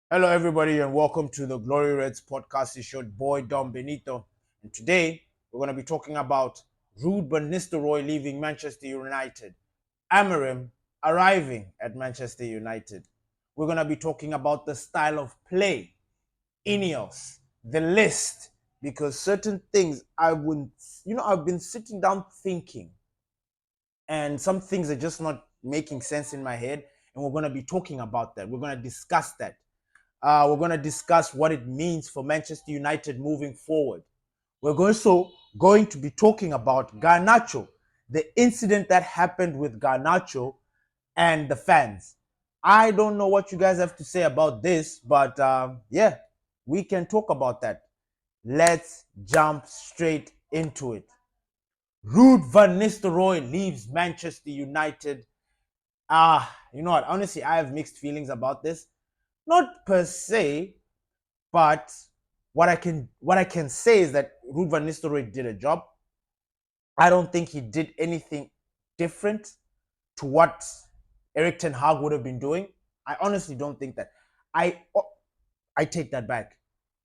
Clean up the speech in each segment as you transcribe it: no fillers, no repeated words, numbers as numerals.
Hello, everybody, and welcome to the Glory Reds podcast. It's your boy Dom Benito, and today we're going to be talking about RUUD Van Nistelrooy leaving Manchester United, Amorim arriving at Manchester United. We're going to be talking about the style of play, Ineos, the list, because certain things I've been sitting down thinking, and some things are just not making sense in my head, and we're going to be talking about that. We're going to discuss that. We're going to discuss what it means for Manchester United moving forward. We're also going to be talking about Garnacho, the incident that happened with Garnacho and the fans. I don't know what you guys have to say about this, but yeah, we can talk about that. Let's jump straight into it. RUUD Van Nistelrooy leaves Manchester United. You know what? Honestly, I have mixed feelings about this. Not per se, but what I can say is that RUUD Van Nistelrooy did a job. I don't think he did anything different to what Eric Ten Hag would have been doing. I honestly don't think that. I I take that back.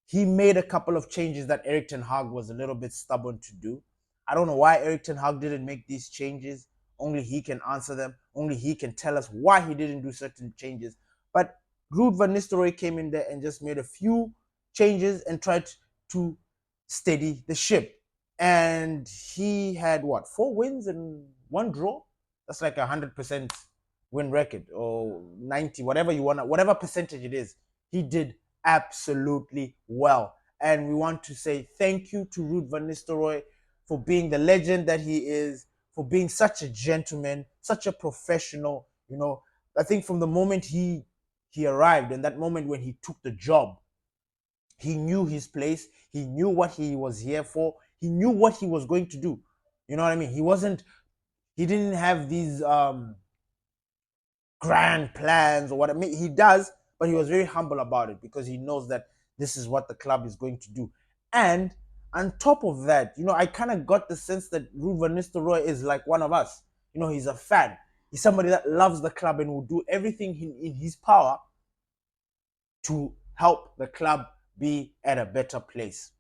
He made a couple of changes that Eric Ten Hag was a little bit stubborn to do. I don't know why Eric Ten Hag didn't make these changes. Only he can answer them. Only he can tell us why he didn't do certain changes. But RUUD Van Nistelrooy came in there and just made a few changes and tried to steady the ship. And he had what, 4 wins and 1 draw? That's like 100% win record, or 90, whatever you want, whatever percentage it is. He did absolutely well. And we want to say thank you to RUUD Van Nistelrooy for being the legend that he is, for being such a gentleman, such a professional. I think from the moment he arrived and that moment when he took the job, he knew his place. He knew what he was here for. He knew what he was going to do. You know what I mean? He didn't have these grand plans or what. I mean, he does, but he was very humble about it because he knows that this is what the club is going to do. And on top of that, I kind of got the sense that RUUD Van Nistelrooy is like one of us. He's a fan. He's somebody that loves the club and will do everything in his power to help the club be at a better place.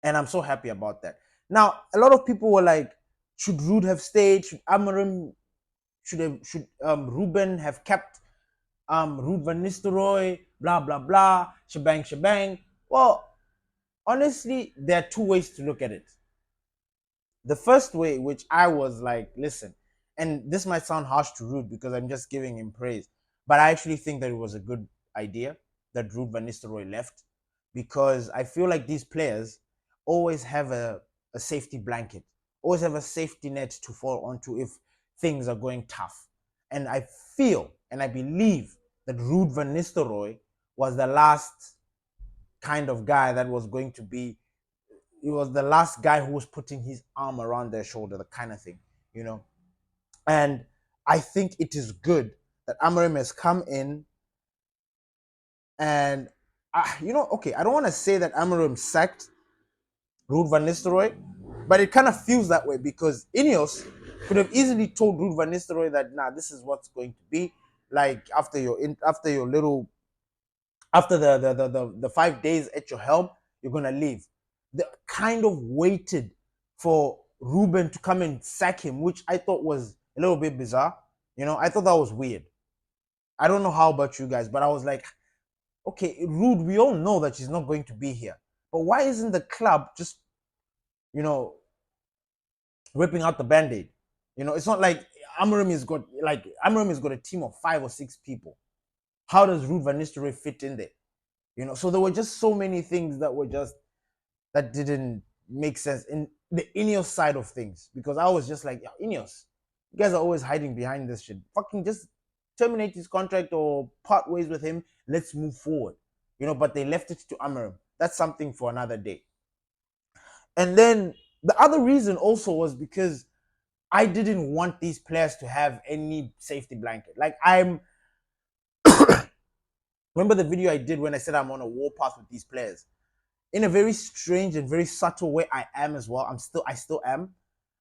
And I'm so happy about that. Now, a lot of people were like, should RUUD have stayed? Should Amorim, should Ruben have kept RUUD Van Nistelrooy, blah, blah, blah, shebang, shebang. Well, honestly, there are two ways to look at it. The first way, which I was like, listen, and this might sound harsh to RUUD because I'm just giving him praise, but I actually think that it was a good idea that RUUD Van Nistelrooy left, because I feel like these players always have a safety blanket, always have a safety net to fall onto if things are going tough. And I feel and I believe that RUUD Van Nistelrooy was the last kind of guy that was going to be, he was the last guy who was putting his arm around their shoulder, the kind of thing. And I think it is good that Amorim has come in and, okay, I don't want to say that Amorim sacked RUUD Van Nistelrooy, but it kind of feels that way because Ineos could have easily told RUUD Van Nistelrooy that, nah, this is what's going to be. Like after your little, after the 5 days at your helm, you're gonna leave. They kind of waited for Ruben to come and sack him, which I thought was a little bit bizarre. I thought that was weird. I don't know how about you guys, but I was like, okay, RUUD, we all know that she's not going to be here. But why isn't the club just, you know, ripping out the band-aid? It's not like Amorim has got a team of 5 or 6 people. How does RUUD Van Nistelrooy fit in there? So there were just so many things that didn't make sense in the Ineos side of things, because I was just like, yeah, Ineos, you guys are always hiding behind this shit. Fucking just terminate his contract or part ways with him. Let's move forward. But they left it to Amorim. That's something for another day. And then the other reason also was because I didn't want these players to have any safety blanket. Like, remember the video I did when I said I'm on a warpath with these players? In a very strange and very subtle way, I am as well. I still am.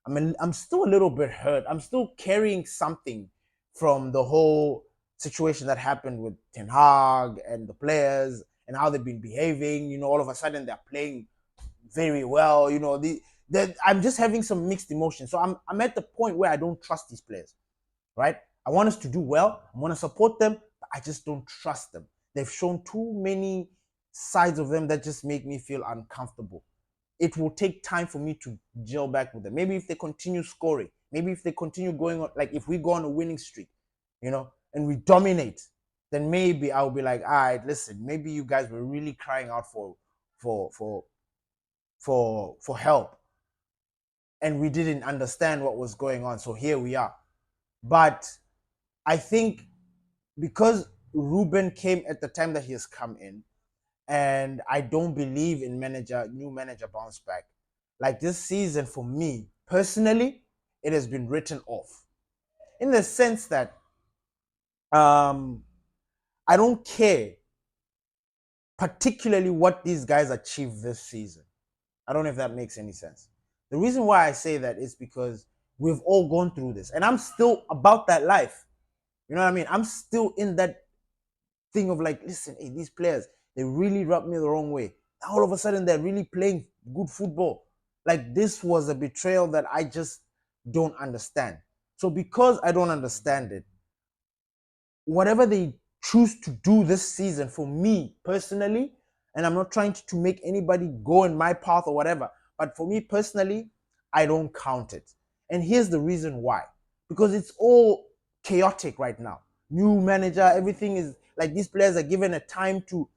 I'm still a little bit hurt. I'm still carrying something from the whole situation that happened with Ten Hag and the players and how they've been behaving. All of a sudden they're playing very well. I'm just having some mixed emotions. So I'm at the point where I don't trust these players, right? I want us to do well. I want to support them, but I just don't trust them. They've shown too many sides of them that just make me feel uncomfortable. It will take time for me to gel back with them. Maybe if they continue scoring, maybe if they continue going on, like if we go on a winning streak, and we dominate, then maybe I'll be like, all right, listen, maybe you guys were really crying out for for for help, and we didn't understand what was going on. So here we are. But I think because Ruben came at the time that he has come in, and I don't believe in new manager bounce back. Like this season for me personally, it has been written off in the sense that I don't care particularly what these guys achieve this season. I don't know if that makes any sense. The reason why I say that is because we've all gone through this, and I'm still about that life. You know what I mean? I'm still in that thing of like, listen, hey, these players, they really rubbed me the wrong way. All of a sudden, they're really playing good football. Like, this was a betrayal that I just don't understand. So because I don't understand it, whatever they choose to do this season for me personally, and I'm not trying to make anybody go in my path or whatever, but for me personally, I don't count it. And here's the reason why. Because it's all chaotic right now. New manager, everything is like these players are given a time to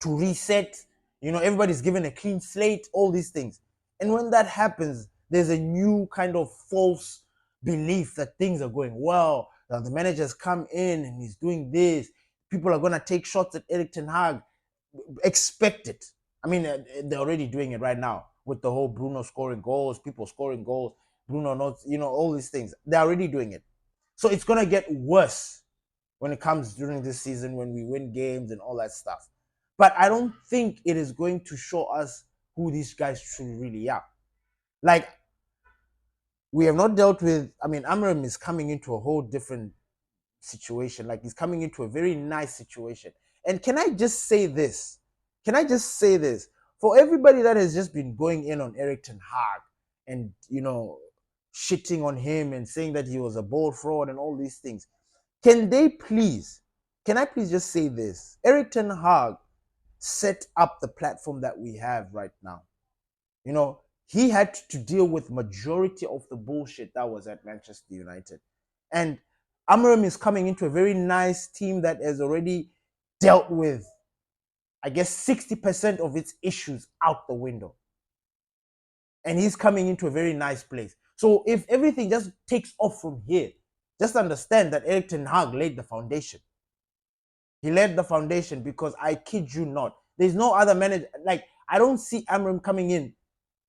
reset. Everybody's given a clean slate, all these things. And when that happens, there's a new kind of false belief that things are going well. Now the manager's come in and he's doing this. People are going to take shots at Erik Ten Hag. Expect it. I mean, they're already doing it right now with the whole Bruno scoring goals, people scoring goals, Bruno not, all these things. They're already doing it. So it's going to get worse when it comes during this season when we win games and all that stuff. But I don't think it is going to show us who these guys truly really are. Like, we have not dealt with, Amorim is coming into a whole different situation. Like, he's coming into a very nice situation. And can I just say this? For everybody that has just been going in on Erik Ten Hag and, shitting on him and saying that he was a bold fraud and all these things, can I please just say this? Erik Ten Hag set up the platform that we have right now. He had to deal with majority of the bullshit that was at Manchester United. And Amorim is coming into a very nice team that has already dealt with, I guess, 60% of its issues out the window. And he's coming into a very nice place. So if everything just takes off from here, just understand that Erik Ten Hag laid the foundation. He laid the foundation because I kid you not, there's no other manager. Like, I don't see Amorim coming in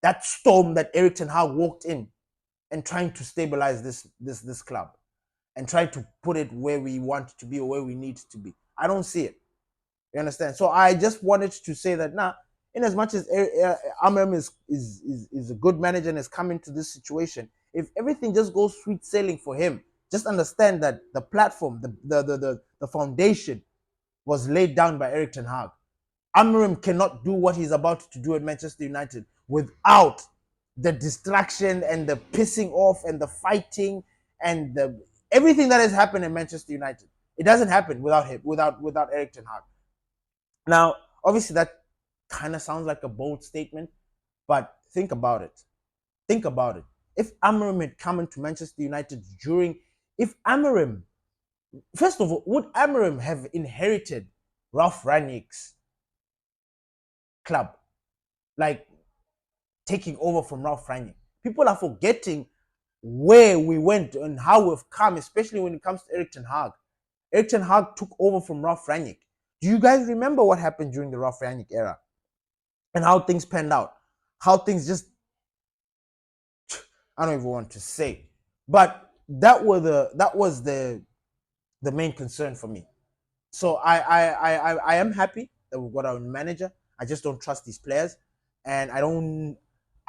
that storm that Erik Ten Hag walked in and trying to stabilize this club and try to put it where we want it to be or where we need it to be. I don't see it. You understand? So I just wanted to say that now, in as much as Amorim is a good manager and has come into this situation, if everything just goes sweet sailing for him, just understand that the platform, the foundation was laid down by Erik Ten Hag. Amorim cannot do what he's about to do at Manchester United without the distraction and the pissing off and the fighting and the everything that has happened in Manchester United. It doesn't happen without him, without Erik Ten Hag. Now, obviously, that kind of sounds like a bold statement, but think about it. Think about it. If Amorim had come into Manchester United first of all, would Amorim have inherited Ralph Rangnick's club? Like, taking over from Ralph Rangnick. People are forgetting where we went and how we've come, especially when it comes to Erik Ten Hag. Erik Ten Hag took over from Ralph Rangnick. Do you guys remember what happened during the Ralph Rangnick era? And how things panned out? How things just, I don't even want to say. But that was the main concern for me. So I am happy that we've got our manager. I just don't trust these players. And I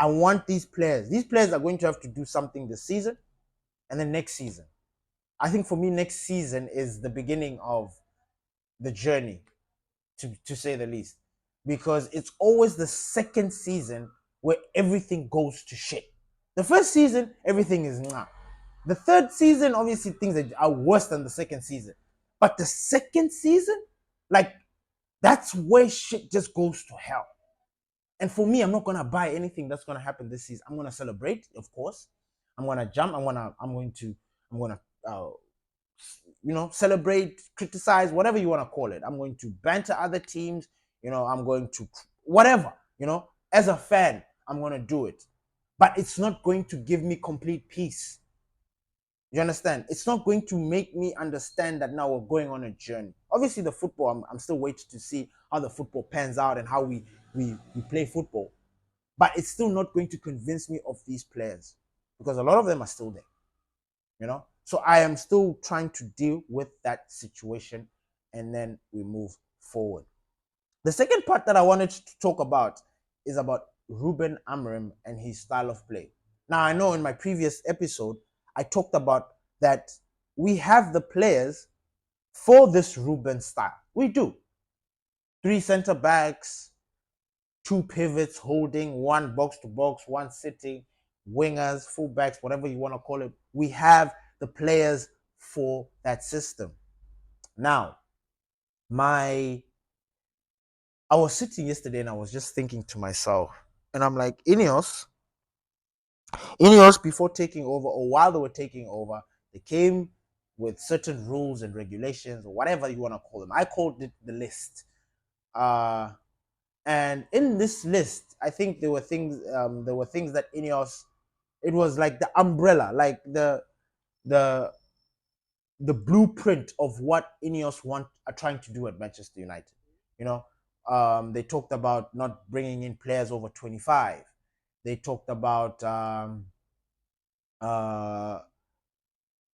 want these players. These players are going to have to do something this season and then next season. I think for me, next season is the beginning of the journey, to say the least, because it's always the second season where everything goes to shit. The first season, everything is nah. The third season, obviously, things are worse than the second season. But the second season, like, that's where shit just goes to hell. And for me, I'm not gonna buy anything that's gonna happen this season. I'm gonna celebrate, of course. I'm gonna jump. I'm gonna, uh, celebrate, criticize, whatever you want to call it. I'm going to banter other teams. I'm going to whatever. As a fan, I'm going to do it. But it's not going to give me complete peace. You understand? It's not going to make me understand that now we're going on a journey. Obviously, the football, I'm still waiting to see how the football pans out and how we play football. But it's still not going to convince me of these players because a lot of them are still there. So I am still trying to deal with that situation, and then we move forward. The second part that I wanted to talk about is about Ruben Amorim and his style of play. Now, I know in my previous episode, I talked about that we have the players for this Ruben style. We do. 3 center backs, 2 pivots holding, 1 box to box, 1 sitting, wingers, fullbacks, whatever you want to call it. We have the players for that system. Now, I was sitting yesterday and I was just thinking to myself, and I'm like, Ineos, before taking over, or while they were taking over, they came with certain rules and regulations, or whatever you want to call them. I called it the list. And in this list, I think there were things that Ineos, it was like the umbrella, like the blueprint of what Ineos are trying to do at Manchester United. They talked about not bringing in players over 25. They talked about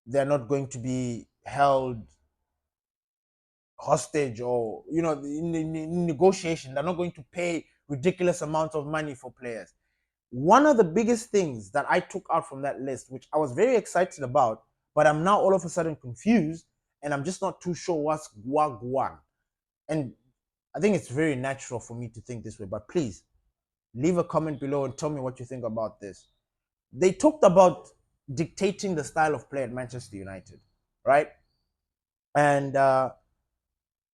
they're not going to be held hostage, or in negotiation. They're not going to pay ridiculous amounts of money for players. One of the biggest things that I took out from that list, which I was very excited about, but I'm now all of a sudden confused, and I'm just not too sure what's Wagwan. And I think it's very natural for me to think this way, but please leave a comment below and tell me what you think about this. They talked about dictating the style of play at Manchester United, right? And I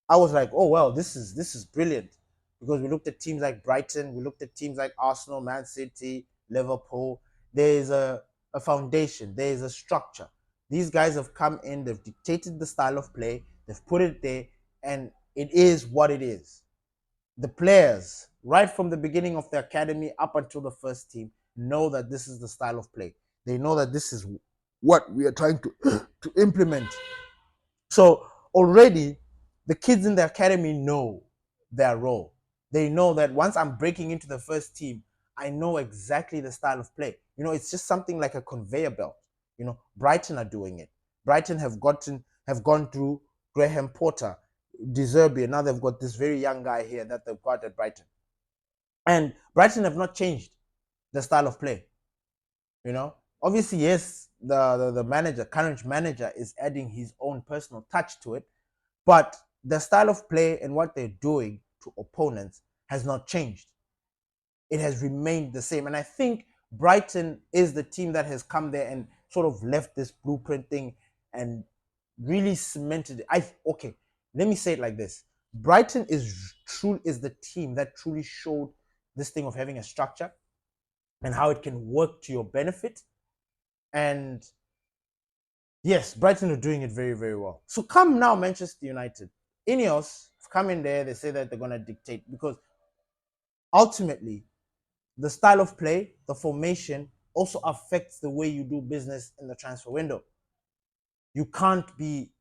was like, oh well, this is brilliant, because we looked at teams like Brighton, we looked at teams like Arsenal, Man City, Liverpool. There's a foundation, there's a structure. These guys have come in, they've dictated the style of play, they've put it there, and it is what it is. The players, right from the beginning of the academy up until the first team, know that this is the style of play. They know that this is what we are trying to implement. So already the kids in the academy know their role. They know that once I'm breaking into the first team, I know exactly the style of play. It's just something like a conveyor belt. Brighton are doing it. Brighton have gone through Graham Potter, De Zerbi, and now they've got this very young guy here that they've got at Brighton. And Brighton have not changed the style of play. Obviously, yes, the current manager is adding his own personal touch to it, but the style of play and what they're doing to opponents has not changed. It has remained the same. And I think Brighton is the team that has come there and sort of left this blueprint thing and really cemented it. Okay, let me say it like this. Brighton is the team that truly showed this thing of having a structure and how it can work to your benefit. And yes, Brighton are doing it very, very well. So come now, Manchester United. Ineos come in there, they say that they're going to dictate, because ultimately the style of play, the formation, also affects the way you do business in the transfer window. You can't be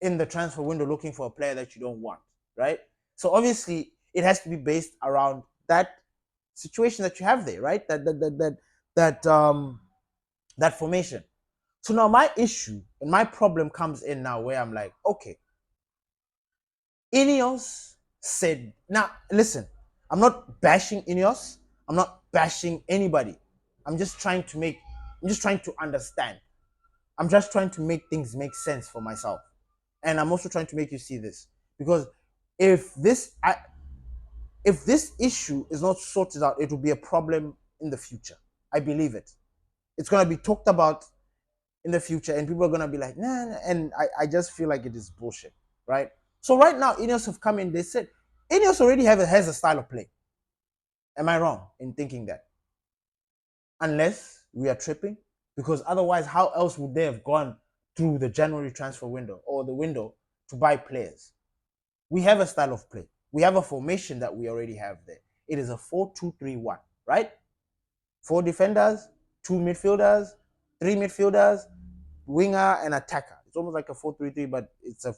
in the transfer window looking for a player that you don't want, right? So obviously it has to be based around that situation that you have there, right? That formation. So now my issue and my problem comes in now, where I'm like, okay, Ineos said, now listen, I'm not bashing Ineos. I'm not bashing anybody. I'm just trying to understand. I'm just trying to make things make sense for myself. And I'm also trying to make you see this. Because if if this issue is not sorted out, it will be a problem in the future. I believe it. It's going to be talked about in the future, and people are going to be like, nah, nah. And I just feel like it is bullshit, right? So right now, Ineos have come in. They said Ineos already has a style of play. Am I wrong in thinking that? Unless we are tripping, because otherwise, how else would they have gone through the January transfer window or the window to buy players? We have a style of play. We have a formation that we already have there. It is a 4-2-3-1, right? 4 defenders, 2 midfielders, 3 midfielders, winger, and attacker. It's almost like a 4-3-3, but it's a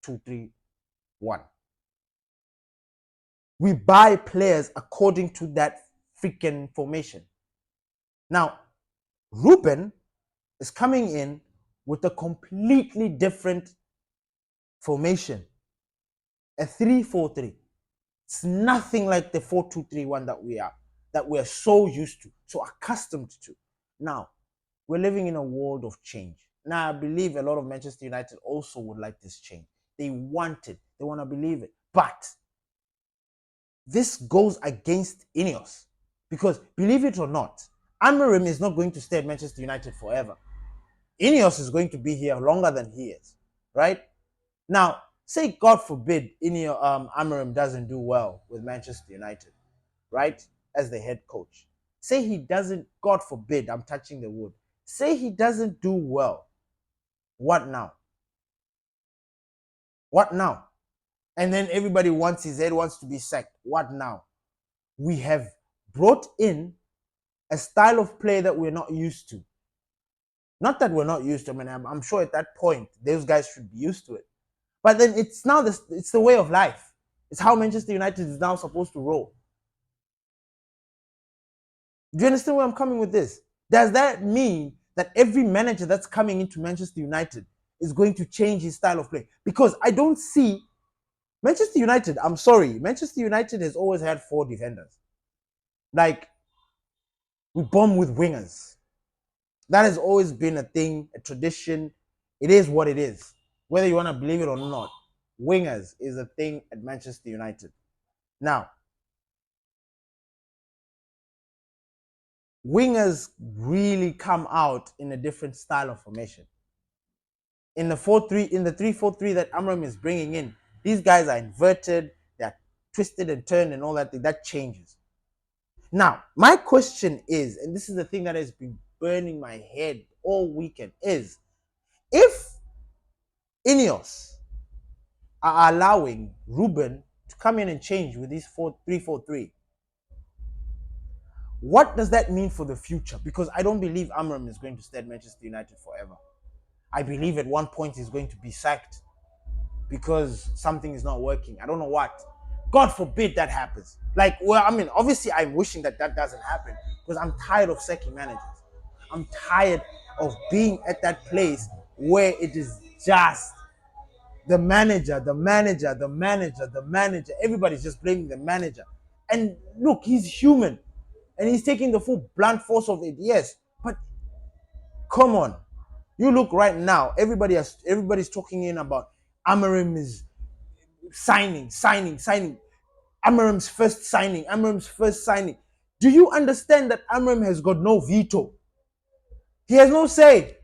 4-2-3-1. We buy players according to that freaking formation. Now, Ruben is coming in with a completely different formation, a 3-4-3. It's nothing like the 4-2-3-1 that we're so used to, so accustomed to. Now, we're living in a world of change. Now, I believe a lot of Manchester United also would like this change. They want it. They want to believe it. But this goes against Ineos. Because, believe it or not, Amorim is not going to stay at Manchester United forever. Ineos is going to be here longer than he is, right? Now, say God forbid Amorim doesn't do well with Manchester United, right? As the head coach. Say he doesn't, God forbid, I'm touching the wood. Say he doesn't do well. What now? What now? And then everybody wants his head, wants to be sacked. What now? We have brought in a style of play that we're not used to. Not that we're not used to. I mean, I'm sure at that point, those guys should be used to it. But then it's the way of life. It's how Manchester United is now supposed to roll. Do you understand where I'm coming with this? Does that mean that every manager that's coming into Manchester United is going to change his style of play? Because I don't see Manchester United, I'm sorry, Manchester United has always had 4 defenders. Like, we bomb with wingers. That has always been a thing, a tradition. It is what it is. Whether you want to believe it or not, wingers is a thing at Manchester United. Now, wingers really come out in a different style of formation. In the 3-4-3 that Amorim is bringing in, these guys are inverted, they're twisted and turned and all that thing. That changes. Now, my question is, and this is the thing that has been burning my head all weekend, is if Ineos are allowing Ruben to come in and change with this 3-4-3, what does that mean for the future? Because I don't believe Amorim is going to stay at Manchester United forever. I believe at one point he's going to be sacked because something is not working. I don't know what. God forbid that happens. Like, well, I mean, obviously I'm wishing that doesn't happen because I'm tired of sacking managers. I'm tired of being at that place where it is just the manager. Everybody's just blaming the manager. And look, he's human. And he's taking the full blunt force of it, yes. But come on. You look right now, everybody's talking in about Amorim is signing. Amorim's first signing. Do you understand that Amorim has got no veto? He has no say.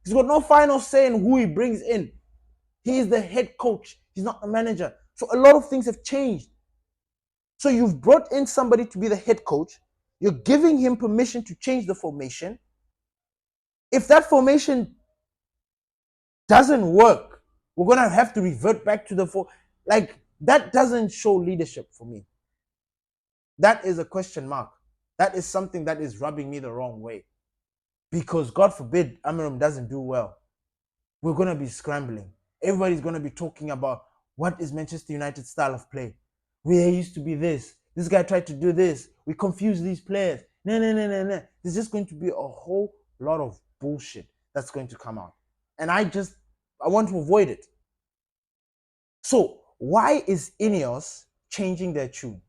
He's got no final say in who he brings in. He is the head coach. He's not the manager. So a lot of things have changed. So you've brought in somebody to be the head coach. You're giving him permission to change the formation. If that formation doesn't work, we're going to have to revert back to like, that doesn't show leadership for me. That is a question mark. That is something that is rubbing me the wrong way. Because God forbid Amorim doesn't do well. We're going to be scrambling. Everybody's going to be talking about what is Manchester United's style of play. We used to be this. This guy tried to do this. We confused these players. No. There's just going to be a whole lot of bullshit that's going to come out. And I want to avoid it. So why is Ineos changing their tune?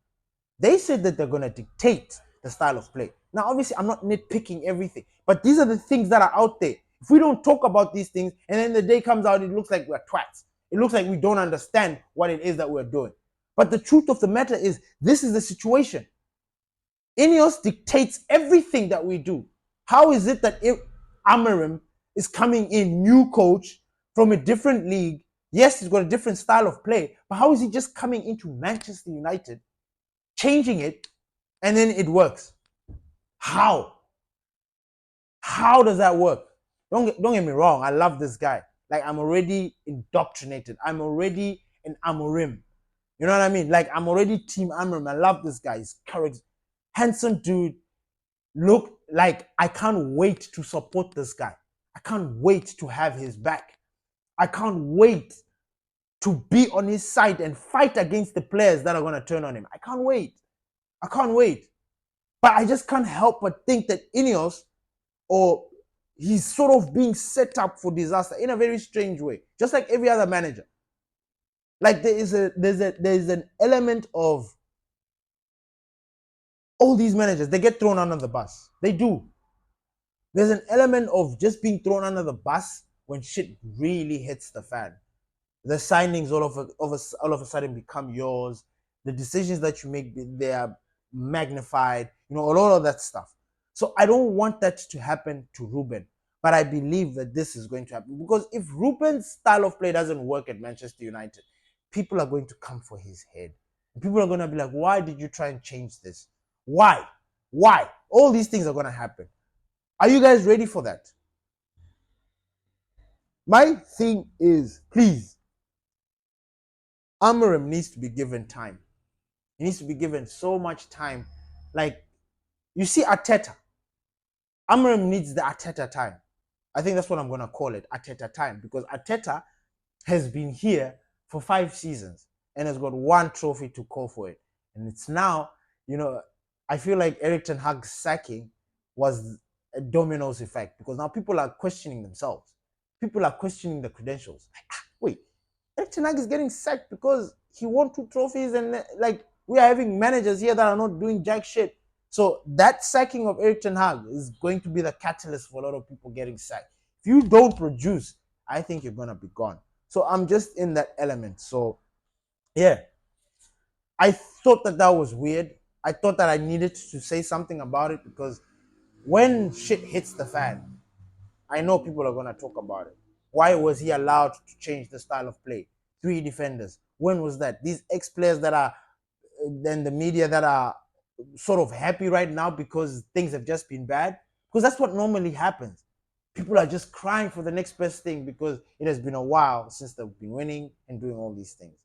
They said that they're going to dictate the style of play. Now, obviously, I'm not nitpicking everything, but these are the things that are out there. If we don't talk about these things, and then the day comes out, it looks like we're twats. It looks like we don't understand what it is that we're doing. But the truth of the matter is, this is the situation. Ineos dictates everything that we do. How is it that if Amorim is coming in, new coach from a different league? Yes, he's got a different style of play, but how is he just coming into Manchester United, changing it, and then it works? How? How does that work? Don't get me wrong. I love this guy. Like, I'm already indoctrinated. I'm already an Amorim. You know what I mean? Like, I'm already team Amorim. I love this guy. He's courage, handsome dude. Look, like, I can't wait to support this guy. I can't wait to have his back. I can't wait to be on his side and fight against the players that are going to turn on him. I can't wait. I can't wait. But I just can't help but think that Ineos, or he's sort of being set up for disaster in a very strange way, just like every other manager. Like, there's an element of all these managers, they get thrown under the bus. They do. There's an element of just being thrown under the bus when shit really hits the fan. The signings all of a sudden become yours. The decisions that you make, they are magnified. You know, a lot of that stuff. So I don't want that to happen to Ruben. But I believe that this is going to happen. Because if Ruben's style of play doesn't work at Manchester United, people are going to come for his head. People are going to be like, why did you try and change this? Why? Why? All these things are going to happen. Are you guys ready for that? My thing is, please, Amorim needs to be given time. He needs to be given so much time. Like, you see Arteta. Amorim needs the Arteta time. I think that's what I'm going to call it, Arteta time. Because Arteta has been here for 5 seasons and has got 1 trophy to call for it. And it's now, you know, I feel like Erik ten Hag's sacking was a dominoes effect. Because now people are questioning themselves. People are questioning the credentials. Wait, Erik ten Hag is getting sacked because he won 2 trophies, and like, we are having managers here that are not doing jack shit. So that sacking of Erik ten Hag is going to be the catalyst for a lot of people getting sacked. If you don't produce, I think you're gonna be gone. So I'm just in that element. So yeah, I thought that was weird. I thought that I needed to say something about it, because when shit hits the fan, I know people are gonna talk about it. Why was he allowed to change the style of play? 3 defenders. When was that? These ex-players that are in the media that are sort of happy right now because things have just been bad. Because that's what normally happens. People are just crying for the next best thing because it has been a while since they've been winning and doing all these things.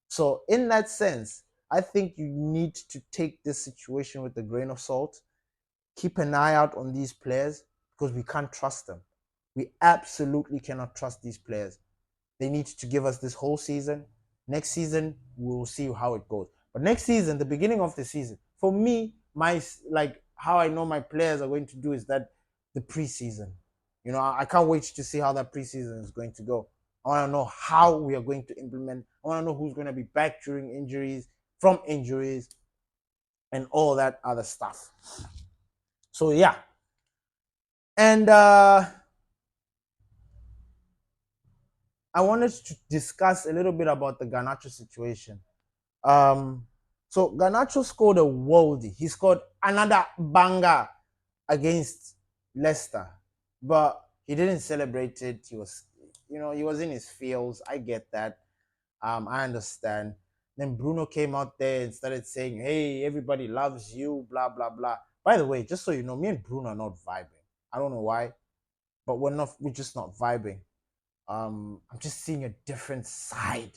So in that sense, I think you need to take this situation with a grain of salt. Keep an eye out on these players, because we can't trust them. We absolutely cannot trust these players. They need to give us this whole season. Next season, we'll see how it goes. But next season, the beginning of the season, for me, how I know my players are going to do is that the preseason. You know, I can't wait to see how that preseason is going to go. I want to know how we are going to implement. I want to know who's going to be back during injuries, from injuries, and all that other stuff. So yeah. And I wanted to discuss a little bit about the Garnacho situation. So Garnacho scored a worldie. He scored another banger against Leicester, but he didn't celebrate it. He was, he was in his feels. I get that. I understand. Then Bruno came out there and started saying, "Hey, everybody loves you," blah blah blah. By the way, just so you know, me and Bruno are not vibing. I don't know why, but we're just not vibing. I'm just seeing a different side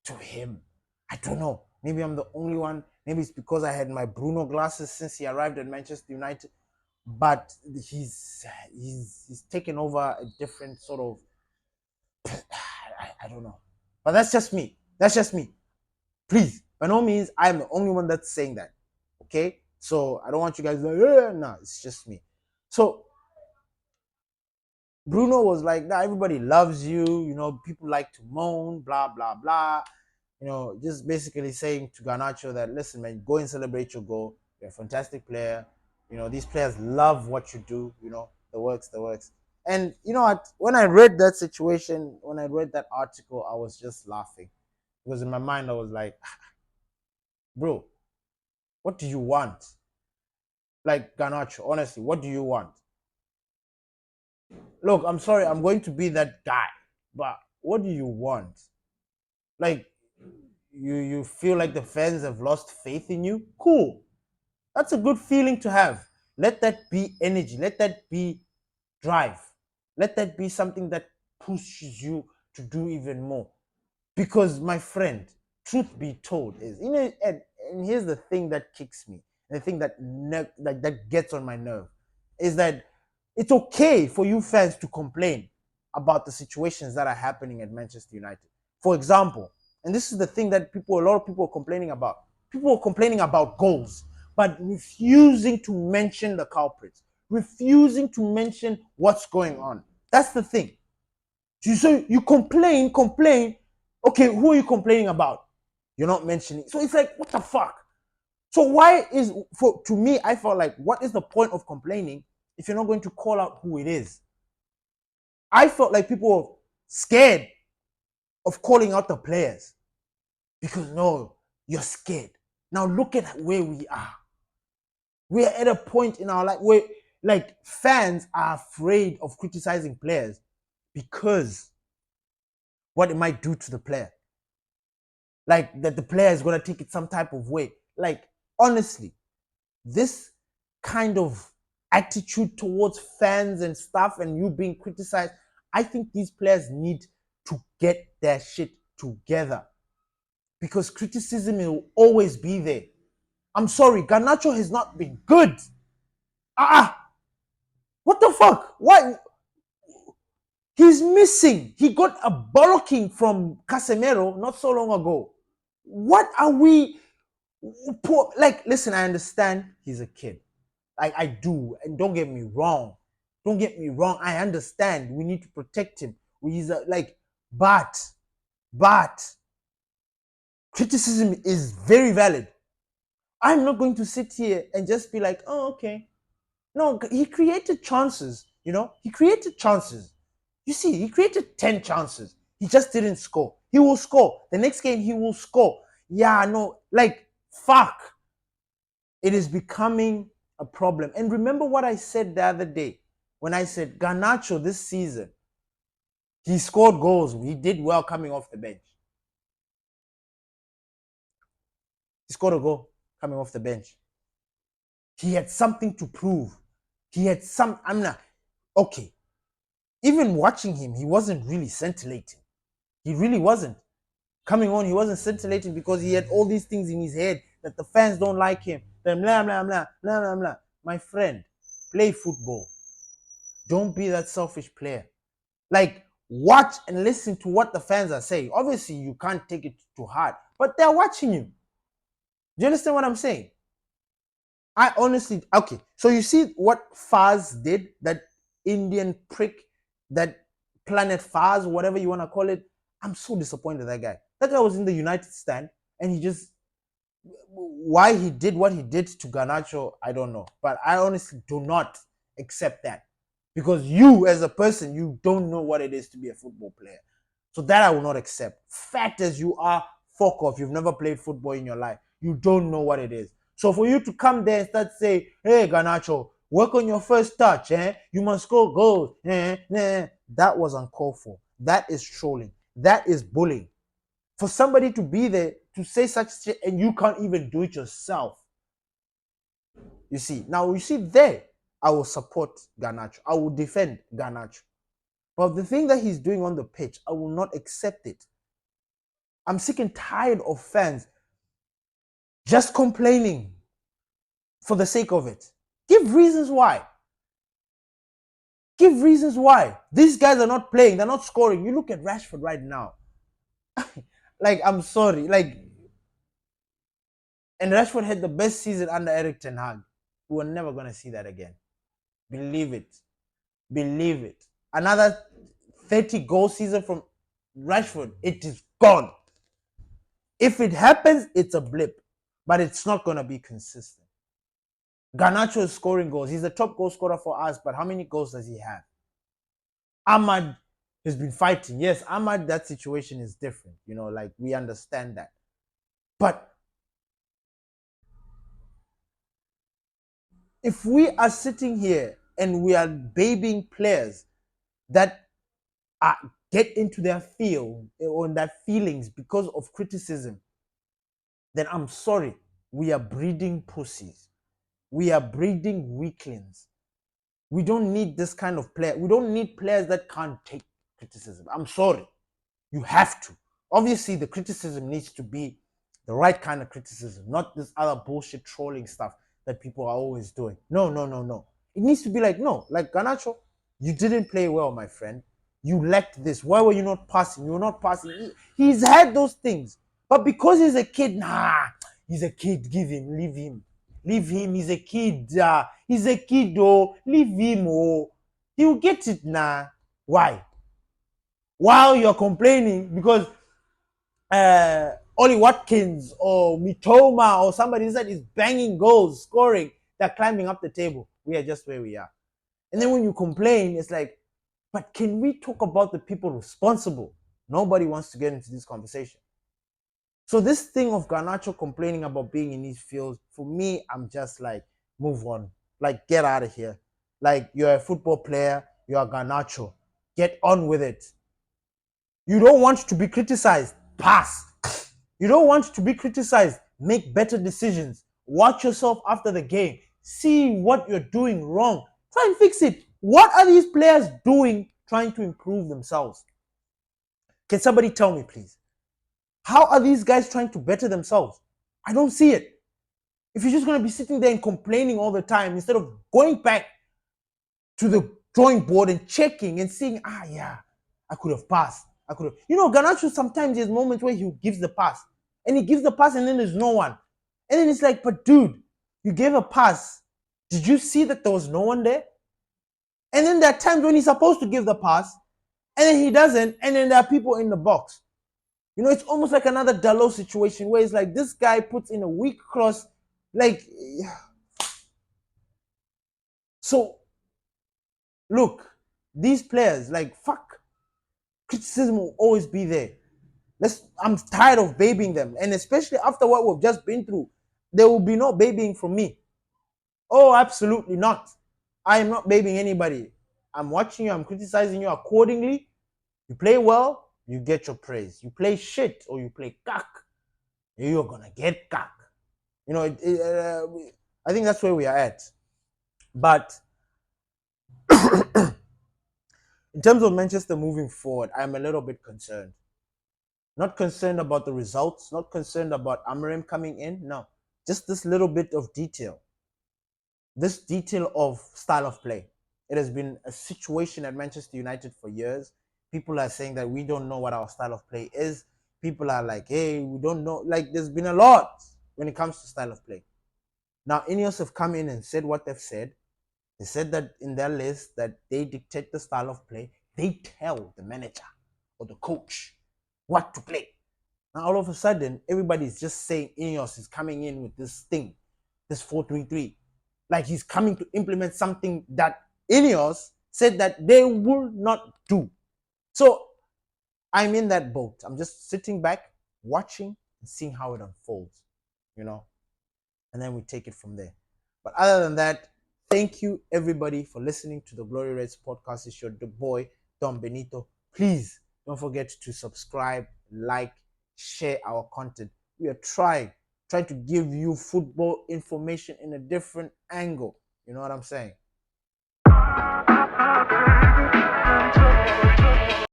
to him. I don't know. Maybe I'm the only one. Maybe it's because I had my Bruno glasses since he arrived at Manchester United. But he's taken over a different sort of. I don't know. But that's just me. That's just me. Please, by no means, I'm the only one that's saying that. Okay? So I don't want you guys to like, no, it's just me. So Bruno was like, nah, everybody loves you. You know, people like to moan, blah, blah, blah. You know, just basically saying to Garnacho that, listen, man, go and celebrate your goal. You're a fantastic player. You know, these players love what you do. You know, the works. And you know what? When I read that situation, when I read that article, I was just laughing. Because in my mind, I was like, bro, what do you want? Like, Ganacho, honestly, what do you want? Look, I'm sorry, I'm going to be that guy, but what do you want? Like, you feel like the fans have lost faith in you? Cool. That's a good feeling to have. Let that be energy. Let that be drive. Let that be something that pushes you to do even more. Because, my friend, truth be told, is, you know, and here's the thing that kicks me, and the thing that gets on my nerve, is that it's okay for you fans to complain about the situations that are happening at Manchester United. For example, and this is the thing that a lot of people are complaining about. People are complaining about goals, but refusing to mention the culprits, refusing to mention what's going on. That's the thing. So you complain. Okay, who are you complaining about? You're not mentioning. So it's like, what the fuck? So why is, to me, I felt like, what is the point of complaining if you're not going to call out who it is? I felt like people were scared of calling out the players because, no, you're scared. Now look at where we are. We're at a point in our life where, like, fans are afraid of criticizing players because what it might do to the player. Like, that the player is going to take it some type of way. Like, honestly, this kind of attitude towards fans and stuff and you being criticized, I think these players need to get their shit together, because criticism will always be there. I'm sorry, Garnacho has not been good. What the fuck? Why? He's missing. He got a bollocking from Casemiro not so long ago. What are we? Like, listen, I understand he's a kid. I do, and don't get me wrong. Don't get me wrong. I understand we need to protect him. He's like, but criticism is very valid. I'm not going to sit here and just be like, oh, okay. No, he created chances. You know, he created chances. You see, he created 10 chances. He just didn't score. He will score. The next game, he will score. Yeah, no, like, fuck. It is becoming a problem. And remember what I said the other day when I said Garnacho this season, he scored goals. He did well coming off the bench. He scored a goal coming off the bench. He had something to prove. He had some. I'm not okay. Even watching him, he wasn't really scintillating. He really wasn't. Coming on, he wasn't scintillating because he had all these things in his head that the fans don't like him. Then blah blah blah blah blah blah. My friend, play football. Don't be that selfish player. Like, watch and listen to what the fans are saying. Obviously, you can't take it too hard, but they're watching you. Do you understand what I'm saying? I honestly, okay. So you see what Faz did, that Indian prick, that Planet Faz, whatever you want to call it. I'm so disappointed in that guy. That guy was in the United stand, and he just, why he did what he did to Garnacho, I don't know. But I honestly do not accept that. Because you, as a person, you don't know what it is to be a football player. So that I will not accept. Fat as you are, fuck off. You've never played football in your life. You don't know what it is. So for you to come there and start saying, hey, Garnacho, work on your first touch, you must score goals, that was uncalled for. That is trolling. That is bullying. For somebody to be there to say such shit and you can't even do it yourself. You see, now you see there, I will support Garnacho. I will defend Garnacho. But the thing that he's doing on the pitch, I will not accept it. I'm sick and tired of fans just complaining for the sake of it. Give reasons why. Give reasons why. These guys are not playing. They're not scoring. You look at Rashford right now. Like, I'm sorry. Like, and Rashford had the best season under Eric Ten Hag. We're never going to see that again. Believe it. Believe it. Another 30 goal season from Rashford, it is gone. If it happens, it's a blip, but it's not going to be consistent. Garnacho is scoring goals. He's the top goal scorer for us, but how many goals does he have? Ahmad has been fighting. Yes, Ahmad, that situation is different. Like we understand that. But if we are sitting here and we are babying players that get into their feel or in their feelings because of criticism, then I'm sorry, we are breeding pussies. We are breeding weaklings. We don't need this kind of player. We don't need players that can't take criticism. I'm sorry. You have to. Obviously, the criticism needs to be the right kind of criticism, not this other bullshit trolling stuff that people are always doing. No, no, no, no. It needs to be like, no, like Garnacho, you didn't play well, my friend. You lacked this. Why were you not passing? You were not passing. He's had those things. But because he's a kid, he's a kid. Give him, leave him. Leave him. He's a kid. He's a kid, oh. Leave him, oh. He'll get it now. Why? While you're complaining because Ollie Watkins or Mitoma or somebody inside is banging goals, scoring, they're climbing up the table. We are just where we are. And then when you complain, it's like, but can we talk about the people responsible? Nobody wants to get into this conversation. So this thing of Garnacho complaining about being in these fields, for me, I'm just like, move on. Like, get out of here. Like, you're a football player, you're Garnacho. Get on with it. You don't want to be criticized. Pass. You don't want to be criticized. Make better decisions. Watch yourself after the game. See what you're doing wrong. Try and fix it. What are these players doing trying to improve themselves? Can somebody tell me, please? How are these guys trying to better themselves? I don't see it. If you're just going to be sitting there and complaining all the time instead of going back to the drawing board and checking and seeing, yeah, I could have passed. I could have. Garnacho sometimes there's moments where he gives the pass. And he gives the pass and then there's no one. And then it's like, but dude, you gave a pass. Did you see that there was no one there? And then there are times when he's supposed to give the pass and then he doesn't. And then there are people in the box. It's almost like another Dalot situation where it's like this guy puts in a weak cross. Like, so, look, these players, like, fuck. Criticism will always be there. I'm tired of babying them. And especially after what we've just been through, there will be no babying from me. Oh, absolutely not. I am not babying anybody. I'm watching you. I'm criticizing you accordingly. You play well, you get your praise. You play shit or you play cack, you're going to get cack. I think that's where we are at. But in terms of Manchester moving forward, I'm a little bit concerned. Not concerned about the results, not concerned about Amorim coming in. No, just this little bit of detail. This detail of style of play. It has been a situation at Manchester United for years. People are saying that we don't know what our style of play is. People are like, hey, we don't know. Like, there's been a lot when it comes to style of play. Now, Ineos have come in and said what they've said. They said that in their list that they dictate the style of play. They tell the manager or the coach what to play. Now, all of a sudden, everybody's just saying Ineos is coming in with this thing, this 4-3-3. Like he's coming to implement something that Ineos said that they will not do. So I'm in that boat. I'm just sitting back, watching, and seeing how it unfolds, and then we take it from there. But other than that, thank you everybody for listening to the Glory Reds podcast. It's your boy, Don Benito. Please don't forget to subscribe, like, share our content. We are trying to give you football information in a different angle. You know what I'm saying?